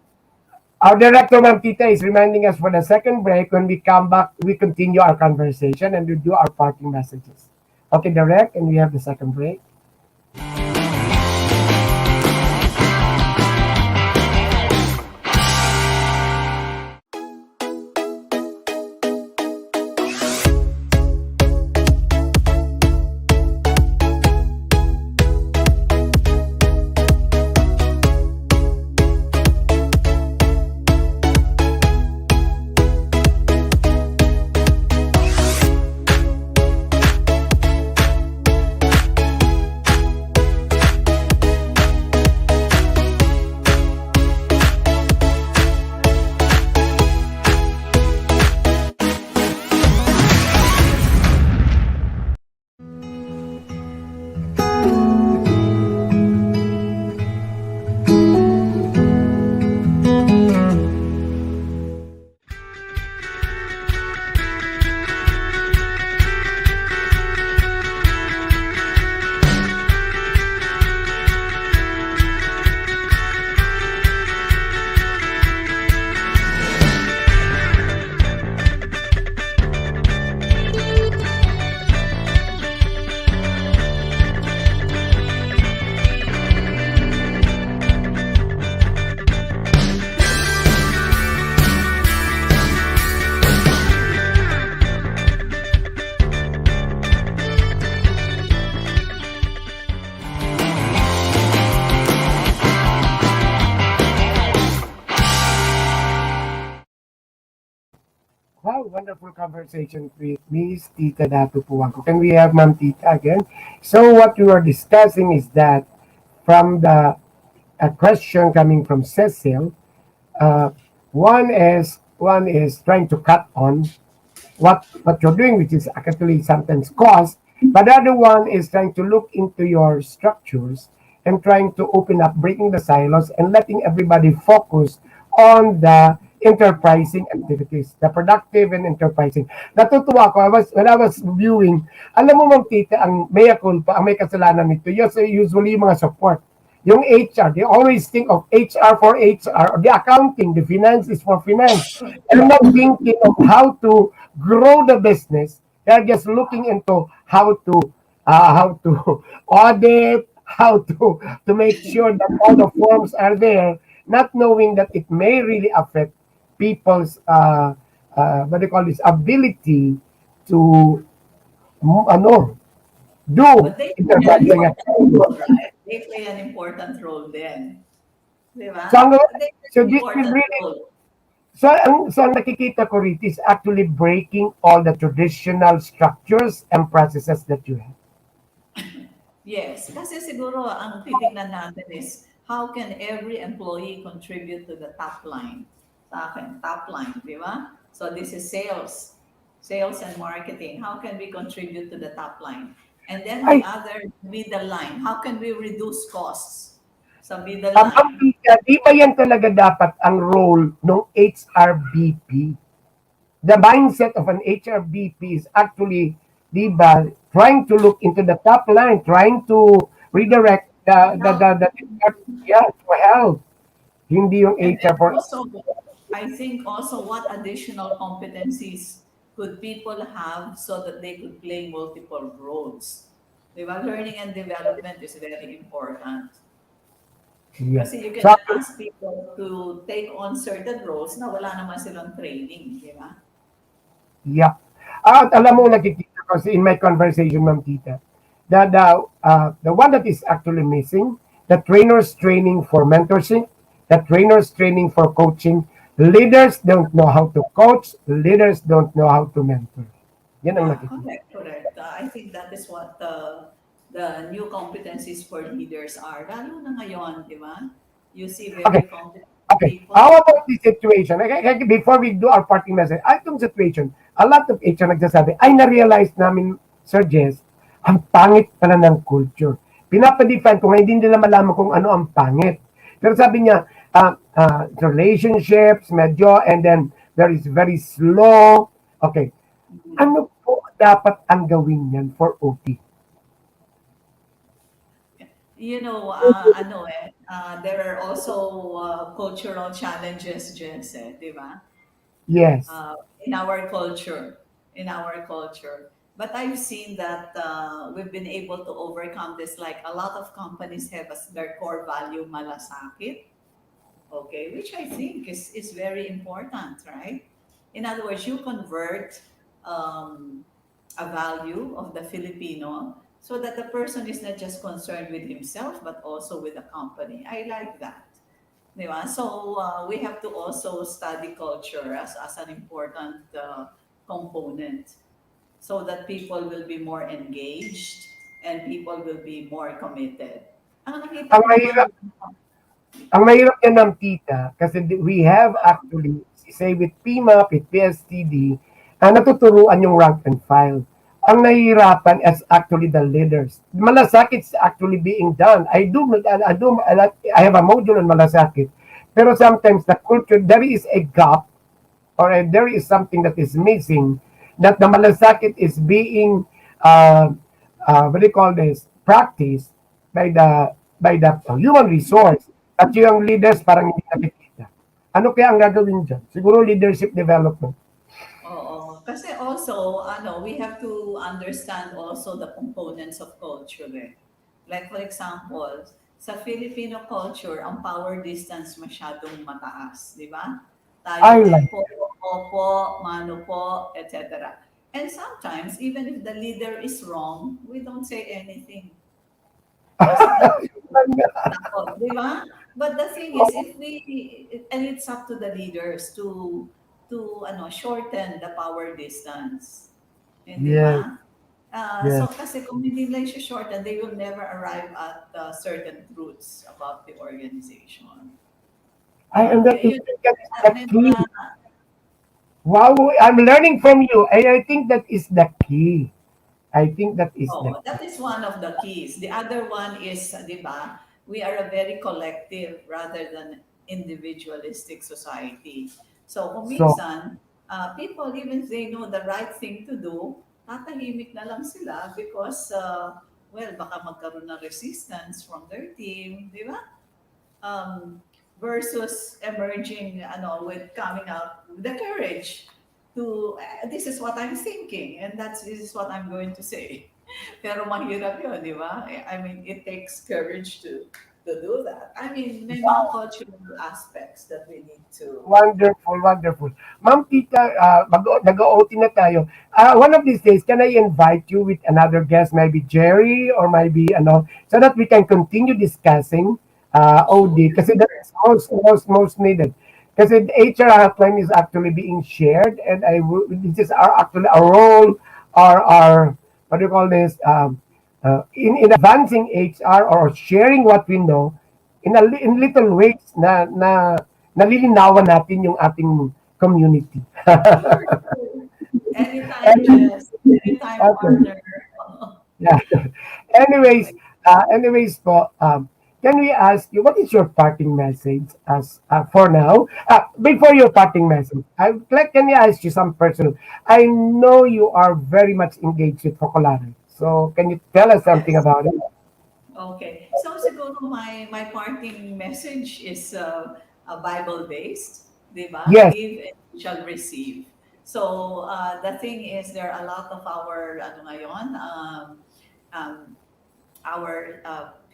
Our director, Ma'am Tita, is reminding us for the second break. When we come back, we continue our conversation and we do our parting messages. Okay, direct, and we have the second break. Wow, wonderful conversation with Miss Tita Datu Puangco. Can we have Ma'am Tita again? So what we were discussing is that from the a question coming from Cecil, uh, one is trying to cut on what you're doing, which is actually sometimes cost, but the other one is trying to look into your structures and trying to open up, breaking the silos, and letting everybody focus on the enterprising activities, the productive and enterprising. Natutuwa ko, when I was viewing, alam mo Ma'am Tita, ang mea culpa, ang may kasalanan nito, usually yung mga support. Yung HR, they always think of HR for HR, or the accounting, the finance is for finance. They're not thinking of how to grow the business. They're just looking into how to audit, how to make sure that all the forms are there, not knowing that it may really affect people's what do you call this ability to ano do But they play an interacting important activities. role, right? They play an important role then. Di So, ba? They play so an this will important really role. so ang nakikita ko rito is actually breaking all the traditional structures and processes that you have. Yes, kasi siguro ang titignan natin is how can every employee contribute to the top line? Sa akin, top line, di ba? So this is sales and marketing. How can we contribute to the top line? And then the Ay, other middle line, how can we reduce costs sa middle Ma'am line? Tita, di ba yan talaga dapat ang role ng HRBP? The mindset of an HRBP is actually, di ba, trying to look into the top line, trying to redirect Now, yeah, to help. Hindi yung and then HR for, also, I think also what additional competencies could people have so that they could play multiple roles? Diba? Learning and development is very important. yeah. Kasi you So, cannot ask people to take on certain roles na wala naman silang training, di ba? yeah. At alam mo, nakikita ko in my conversation, Ma'am Tita, the one that is actually missing, the trainers training for mentorship, the trainers training for coaching. Leaders don't know how to coach. Leaders don't know how to mentor. Yan ang Yeah, nakikita. correct, correct. I think that is what the new competencies for leaders are. Lalo na ngayon, di ba? You see Okay, very competent okay. people. How about this situation? Before we do our parting message, itong situation, a lot of HR nagsasabi, ay na-realize namin, Sir Jess, ang pangit pala ng culture. Pinapadefine ko, hindi nila malaman kung ano ang pangit. Pero sabi niya, relationships, medyo, and then there is very slow. Okay, ano po dapat ang gawin yan for OT? There are also cultural challenges, Jess, di ba? Yes. In our culture, in our culture. But I've seen that we've been able to overcome this. Like a lot of companies have as their core value malasakit, okay, which I think is very important, right? In other words, you convert um, a value of the Filipino so that the person is not just concerned with himself but also with the company. I like that. Di ba? So we have to also study culture as an important component so that people will be more engaged and people will be more committed. Ang nakita Ang ko mahirap, naman, ang mahirap yan ng tita kasi we have actually, say with PMAP, with PSTD, natuturuan yung rank and file. Ang nahihirapan is actually the leaders. Malasakit is actually being done. I have a module on malasakit. Pero sometimes the culture, there is a gap or there is something that is missing that the malasakit is being what do you call this practice by the human resource at yung leaders parang hindi nakikita. Ano kaya ang gagawin dyan? Siguro leadership development. oo. Kasi also, we have to understand also the components of culture. Eh. Like for example, sa Filipino culture, ang power distance masyadong mataas, di ba? Tayo I ay like po, opo, mano po, etc. And sometimes, even if the leader is wrong, we don't say anything. Kasi takot, di ba? But the thing is, if we, and it's up to the leaders to shorten the power distance. Hindi yes, ba? So yes. kasi kung hindi nila shorten, they will never arrive at certain truths about the organization. And that is, Yun, that is the may key. mga, Wow, I'm learning from you. I think that is the key. I think that is the oh, that is one of the keys. The other one is, di ba, we are a very collective rather than individualistic society. So kung So, minsan, people, even if they know the right thing to do, tatahimik na lang sila because, well, baka magkaroon ng resistance from their team, di ba? um, versus emerging with coming out with the courage to this is what I'm thinking and this is what I'm going to say. Pero mahirap yun, di ba? I mean, it takes courage to do that. I mean, may mga cultural aspects that we need to. wonderful, wonderful. Ma'am Tita, nag-OT na tayo. One of these days, can I invite you with another guest, maybe Jerry or maybe so that we can continue discussing Sure. OD kasi that's most needed. Kasi the HR hotline is actually being shared, and this is our actually our role, our what do you call this? In advancing HR or sharing what we know in little ways na nalilinawan natin yung ating community. Sure, sure. Anytime, And, Jess. Anytime, okay, partner. yeah. Anyways po, can we ask you, what is your parting message as for now? Before your parting message, can you ask you some personal? I know you are very much engaged with Focolare. So can you tell us something Yes. about it? Okay. So siguro my parting message is Bible based, 'di ba? Yes, Give and you shall receive. So the thing is there are a lot of our ngayon um, our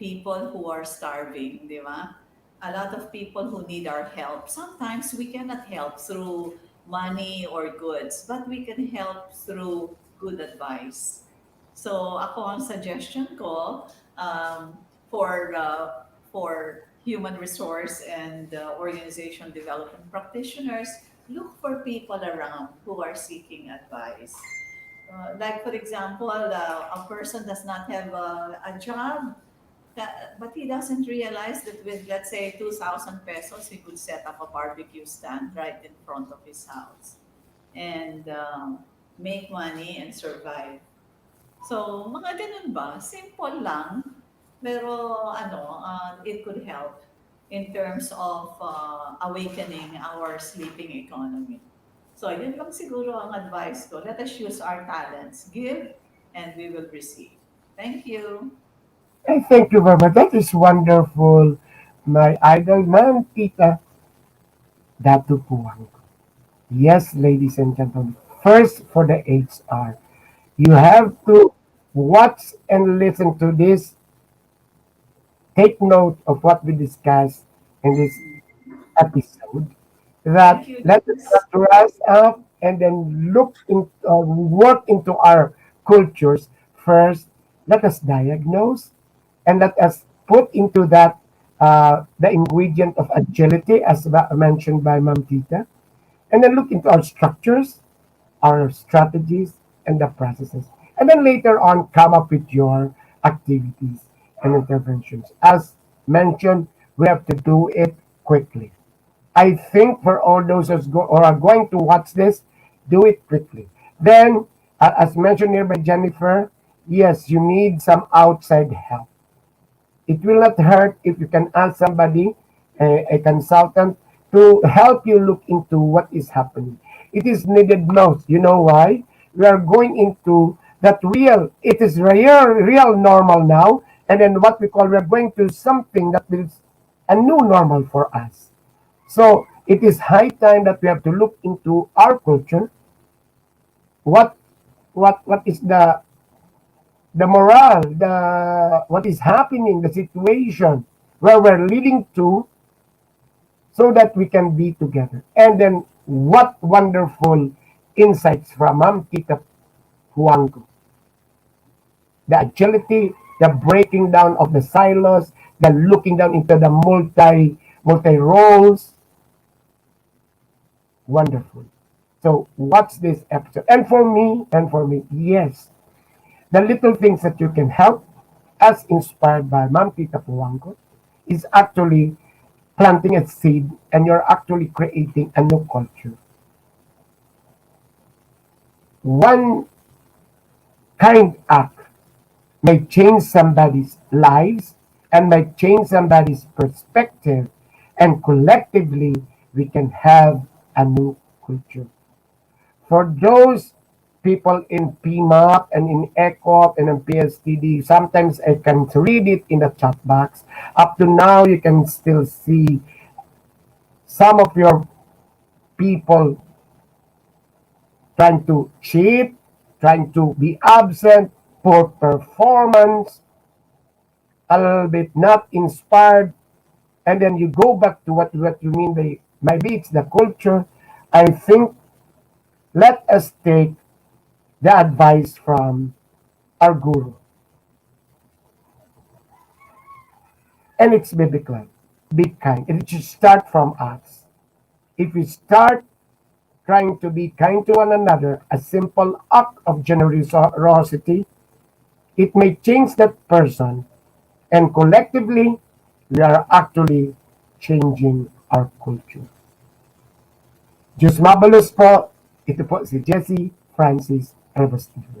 people who are starving, 'di ba? A lot of people who need our help. Sometimes we cannot help through money or goods, but we can help through good advice. So ako ang suggestion ko for human resource and organization development practitioners, look for people around who are seeking advice. Like for example, a person does not have a job, but he doesn't realize that with let's say 2,000 pesos, he could set up a barbecue stand right in front of his house and make money and survive. So, mga ganun ba? Simple lang, pero it could help in terms of awakening our sleeping economy. So, yun lang siguro ang advice ko. Let us use our talents. Give and we will receive. Thank you. and thank you very much. That is wonderful. My idol, Ma'am Tita Datu Puangco. Yes, ladies and gentlemen. First, for the HR, you have to watch and listen to this. Take note of what we discussed in this episode. That Thank you, let us Jess. not rise up and then work into our cultures. First, let us diagnose and let us put into that the ingredient of agility, as mentioned by Ma'am Tita, and then look into our structures, our strategies, and the processes. And then later on, come up with your activities and interventions. As mentioned, we have to do it quickly. I think for all those or are going to watch this, do it quickly. Then, as mentioned here by Jennifer, yes, you need some outside help. It will not hurt if you can ask somebody, a consultant, to help you look into what is happening. It is needed most. You know why? We are going into that real, it is real normal now. And then what we call, we are going to something that is a new normal for us. So it is high time that we have to look into our culture. What what is the morale, the what is happening, the situation where we're leading to, so that we can be together. And then what wonderful insights from Ma'am Tita Puangco. The agility, the breaking down of the silos, the looking down into the multi roles. Wonderful. So watch this episode. And for me, yes, the little things that you can help, as inspired by Ma'am Tita Puangco, is actually planting a seed, and you're actually creating a new culture. One kind act may change somebody's lives and might change somebody's perspective, and collectively we can have a new culture. For those people in PMAP and in ECOP and in PSTD, sometimes I can read it in the chat box. Up to now, you can still see some of your people trying to cheat, trying to be absent, poor performance, a little bit not inspired, and then you go back to what you mean by maybe it's the culture. I think let us take the advice from our guru, and it's biblical. Be kind. It should start from us. If we start trying to be kind to one another, a simple act of generosity, it may change that person, and collectively, we are actually changing our culture. Diyos mabalos po, ito po si Jesse Francis Rebustillo.